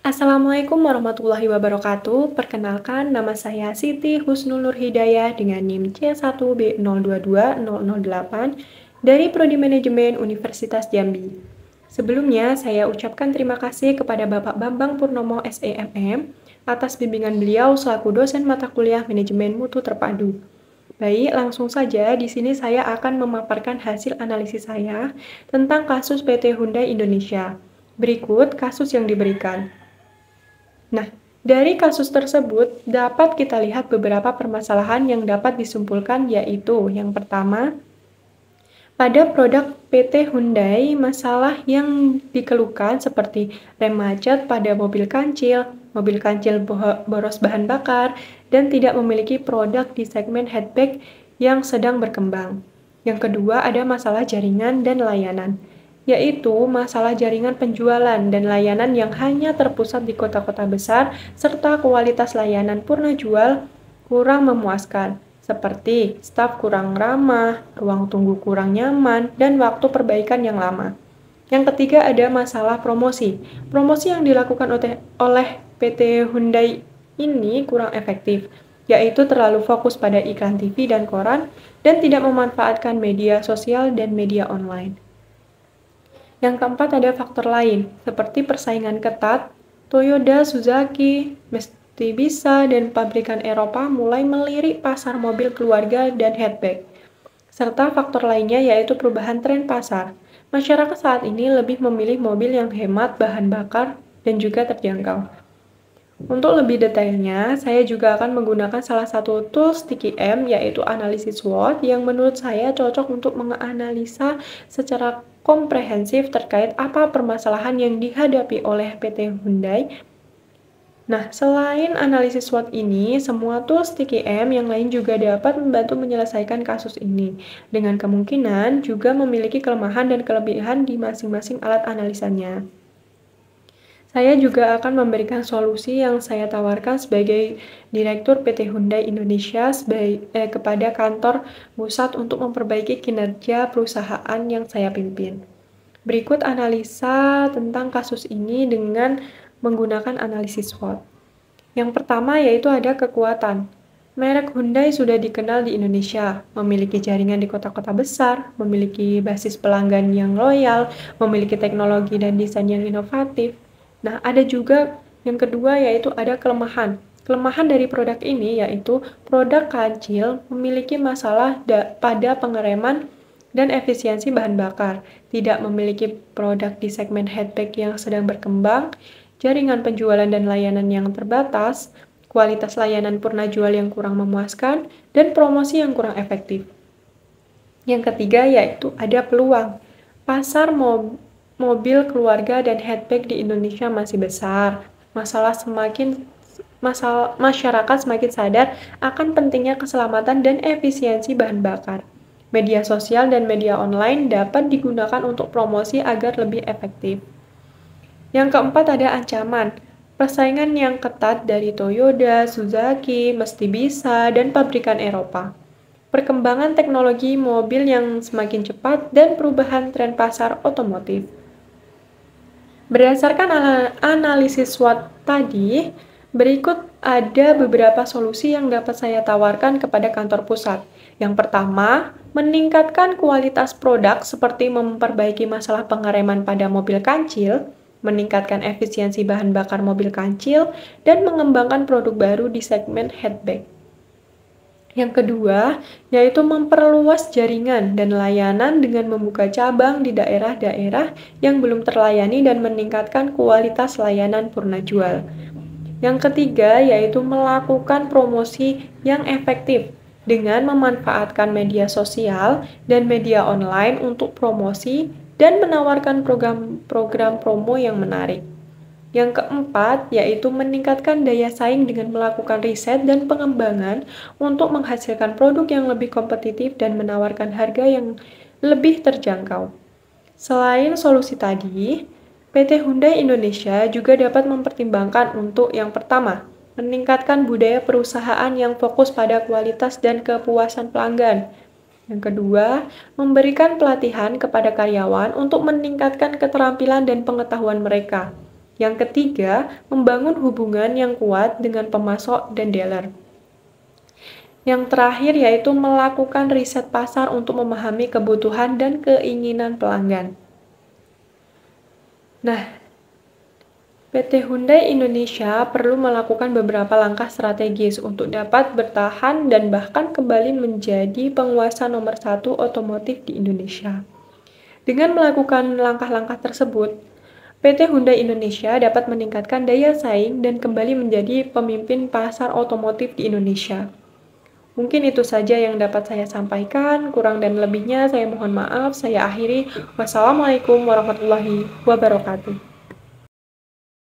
Assalamualaikum warahmatullahi wabarakatuh. Perkenalkan, nama saya Siti Husnul Nur Hidayah dengan NIM C1B022008 dari Prodi Manajemen Universitas Jambi. Sebelumnya, saya ucapkan terima kasih kepada Bapak Bambang Purnomo SEMM atas bimbingan beliau selaku dosen mata kuliah Manajemen Mutu Terpadu. Baik, langsung saja di sini saya akan memaparkan hasil analisis saya tentang kasus PT Hyundai Indonesia. Berikut kasus yang diberikan. Nah, dari kasus tersebut dapat kita lihat beberapa permasalahan yang dapat disimpulkan, yaitu yang pertama, pada produk PT Hyundai, masalah yang dikeluhkan seperti rem macet pada mobil kancil boros bahan bakar, dan tidak memiliki produk di segmen hatchback yang sedang berkembang. Yang kedua, ada masalah jaringan dan layanan, yaitu masalah jaringan penjualan dan layanan yang hanya terpusat di kota-kota besar, serta kualitas layanan purna jual kurang memuaskan, seperti staf kurang ramah, ruang tunggu kurang nyaman, dan waktu perbaikan yang lama. Yang ketiga, ada masalah promosi. Promosi yang dilakukan oleh PT Hyundai ini kurang efektif, yaitu terlalu fokus pada iklan TV dan koran, dan tidak memanfaatkan media sosial dan media online. Yang keempat, ada faktor lain, seperti persaingan ketat. Toyota, Suzuki, Mitsubishi, dan pabrikan Eropa mulai melirik pasar mobil keluarga dan hatchback. Serta faktor lainnya yaitu perubahan tren pasar. Masyarakat saat ini lebih memilih mobil yang hemat bahan bakar dan juga terjangkau. Untuk lebih detailnya, saya juga akan menggunakan salah satu tools TKM, yaitu analisis SWOT, yang menurut saya cocok untuk menganalisa secara komprehensif terkait apa permasalahan yang dihadapi oleh PT Hyundai. Nah, selain analisis SWOT ini, semua tools TKM yang lain juga dapat membantu menyelesaikan kasus ini, dengan kemungkinan juga memiliki kelemahan dan kelebihan di masing-masing alat analisanya. Saya juga akan memberikan solusi yang saya tawarkan sebagai Direktur PT Hyundai Indonesia kepada kantor pusat untuk memperbaiki kinerja perusahaan yang saya pimpin. Berikut analisa tentang kasus ini dengan menggunakan analisis SWOT. Yang pertama yaitu ada kekuatan. Merek Hyundai sudah dikenal di Indonesia, memiliki jaringan di kota-kota besar, memiliki basis pelanggan yang loyal, memiliki teknologi dan desain yang inovatif. Nah, ada juga yang kedua yaitu ada kelemahan. Kelemahan dari produk ini yaitu produk kancil memiliki masalah pada pengereman dan efisiensi bahan bakar, tidak memiliki produk di segmen hatchback yang sedang berkembang, jaringan penjualan dan layanan yang terbatas, kualitas layanan purna jual yang kurang memuaskan, dan promosi yang kurang efektif. Yang ketiga yaitu ada peluang. Pasar mobil keluarga dan hatchback di Indonesia masih besar. Masyarakat semakin sadar akan pentingnya keselamatan dan efisiensi bahan bakar. Media sosial dan media online dapat digunakan untuk promosi agar lebih efektif. Yang keempat ada ancaman. Persaingan yang ketat dari Toyota, Suzuki, Mitsubishi, dan pabrikan Eropa. Perkembangan teknologi mobil yang semakin cepat dan perubahan tren pasar otomotif. Berdasarkan analisis SWOT tadi, berikut ada beberapa solusi yang dapat saya tawarkan kepada kantor pusat. Yang pertama, meningkatkan kualitas produk seperti memperbaiki masalah pengereman pada mobil kancil, meningkatkan efisiensi bahan bakar mobil kancil, dan mengembangkan produk baru di segmen hatchback. Yang kedua, yaitu memperluas jaringan dan layanan dengan membuka cabang di daerah-daerah yang belum terlayani dan meningkatkan kualitas layanan purna jual. Yang ketiga, yaitu melakukan promosi yang efektif dengan memanfaatkan media sosial dan media online untuk promosi dan menawarkan program promo yang menarik. Yang keempat, yaitu meningkatkan daya saing dengan melakukan riset dan pengembangan untuk menghasilkan produk yang lebih kompetitif dan menawarkan harga yang lebih terjangkau. Selain solusi tadi, PT Hyundai Indonesia juga dapat mempertimbangkan untuk yang pertama, meningkatkan budaya perusahaan yang fokus pada kualitas dan kepuasan pelanggan. Yang kedua, memberikan pelatihan kepada karyawan untuk meningkatkan keterampilan dan pengetahuan mereka. Yang ketiga, membangun hubungan yang kuat dengan pemasok dan dealer. Yang terakhir yaitu melakukan riset pasar untuk memahami kebutuhan dan keinginan pelanggan. Nah, PT Hyundai Indonesia perlu melakukan beberapa langkah strategis untuk dapat bertahan dan bahkan kembali menjadi penguasa nomor satu otomotif di Indonesia. Dengan melakukan langkah-langkah tersebut, PT Hyundai Indonesia dapat meningkatkan daya saing dan kembali menjadi pemimpin pasar otomotif di Indonesia. Mungkin itu saja yang dapat saya sampaikan, kurang dan lebihnya saya mohon maaf, saya akhiri. Wassalamualaikum warahmatullahi wabarakatuh.